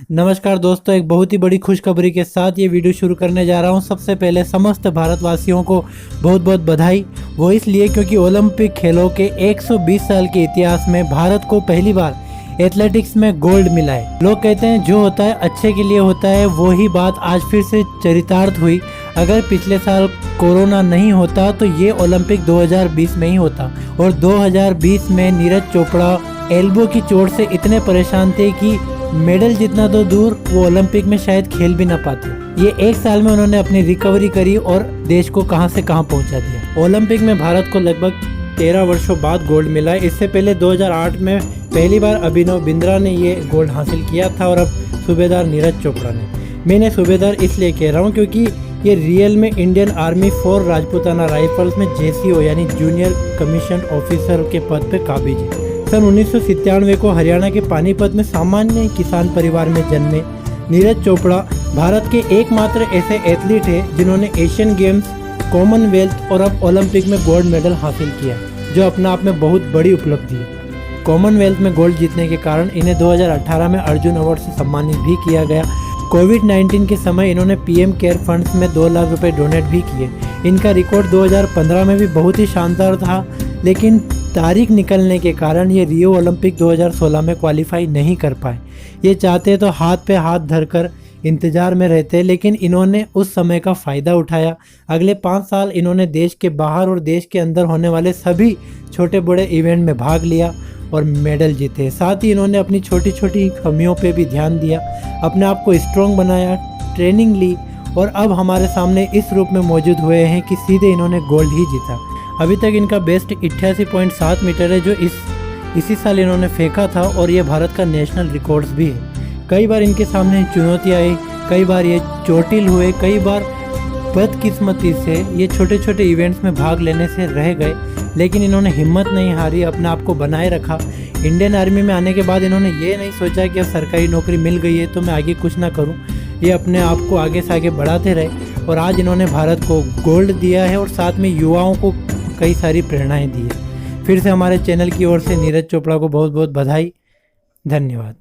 नमस्कार दोस्तों, एक बहुत ही बड़ी खुशखबरी के साथ ये वीडियो शुरू करने जा रहा हूँ। सबसे पहले समस्त भारतवासियों को बहुत बहुत बधाई। वो इसलिए क्योंकि ओलंपिक खेलों के 120 साल के इतिहास में भारत को पहली बार एथलेटिक्स में गोल्ड मिला है। लोग कहते हैं जो होता है अच्छे के लिए होता है, वही बात आज फिर से चरितार्थ हुई। अगर पिछले साल कोरोना नहीं होता तो ये ओलंपिक 2020 में ही होता, और 2020 में नीरज चोपड़ा एल्बो की चोट से इतने परेशान थे कि मेडल जितना तो दूर वो ओलंपिक में शायद खेल भी ना पाते। ये एक साल में उन्होंने अपनी रिकवरी करी और देश को कहां से कहां पहुंचा दिया। ओलंपिक में भारत को लगभग 13 वर्षों बाद गोल्ड मिला है। इससे पहले 2008 में पहली बार अभिनव बिंद्रा ने ये गोल्ड हासिल किया था, और अब सूबेदार नीरज चोपड़ा ने। मैंने सूबेदार इसलिए कह रहा हूँ क्योंकि ये रियल में इंडियन आर्मी 4 राजपूताना राइफल्स में JCO यानी जूनियर कमीशन ऑफिसर के पद पे काबिज है। सन 1997 को हरियाणा के पानीपत में सामान्य किसान परिवार में जन्मे नीरज चोपड़ा भारत के एकमात्र ऐसे एथलीट हैं जिन्होंने एशियन गेम्स, कॉमनवेल्थ और अब ओलंपिक में गोल्ड मेडल हासिल किया, जो अपने आप में बहुत बड़ी उपलब्धि है। कॉमनवेल्थ में गोल्ड जीतने के कारण इन्हें 2018 में अर्जुन अवार्ड से सम्मानित भी किया गया। कोविड-19 के समय इन्होंने PM केयर फंड्स में 2 लाख रुपए डोनेट भी किए। इनका रिकॉर्ड 2015 में भी बहुत ही शानदार था, लेकिन तारीख निकलने के कारण ये रियो ओलंपिक 2016 में क्वालिफाई नहीं कर पाए। ये चाहते तो हाथ पे हाथ धरकर इंतज़ार में रहते, लेकिन इन्होंने उस समय का फ़ायदा उठाया। अगले 5 साल इन्होंने देश के बाहर और देश के अंदर होने वाले सभी छोटे बड़े इवेंट में भाग लिया और मेडल जीते। साथ ही इन्होंने अपनी छोटी छोटी कमियों पे भी ध्यान दिया, अपने आप को स्ट्रॉन्ग बनाया, ट्रेनिंग ली, और अब हमारे सामने इस रूप में मौजूद हुए हैं कि सीधे इन्होंने गोल्ड ही जीता। अभी तक इनका बेस्ट 88.7 मीटर है, जो इसी साल इन्होंने फेंका था, और ये भारत का नेशनल रिकॉर्ड्स भी है। कई बार इनके सामने चुनौतियाँ आई, कई बार ये चोटिल हुए, कई बार बदकिस्मती से ये छोटे छोटे इवेंट्स में भाग लेने से रह गए, लेकिन इन्होंने हिम्मत नहीं हारी, अपने आप को बनाए रखा। इंडियन आर्मी में आने के बाद इन्होंने ये नहीं सोचा कि अब सरकारी नौकरी मिल गई है तो मैं आगे कुछ ना करूं। ये अपने आप को आगे से आगे बढ़ाते रहे, और आज इन्होंने भारत को गोल्ड दिया है और साथ में युवाओं को कई सारी प्रेरणाएं दी है। फिर से हमारे चैनल की ओर से नीरज चोपड़ा को बहुत बहुत बधाई। धन्यवाद।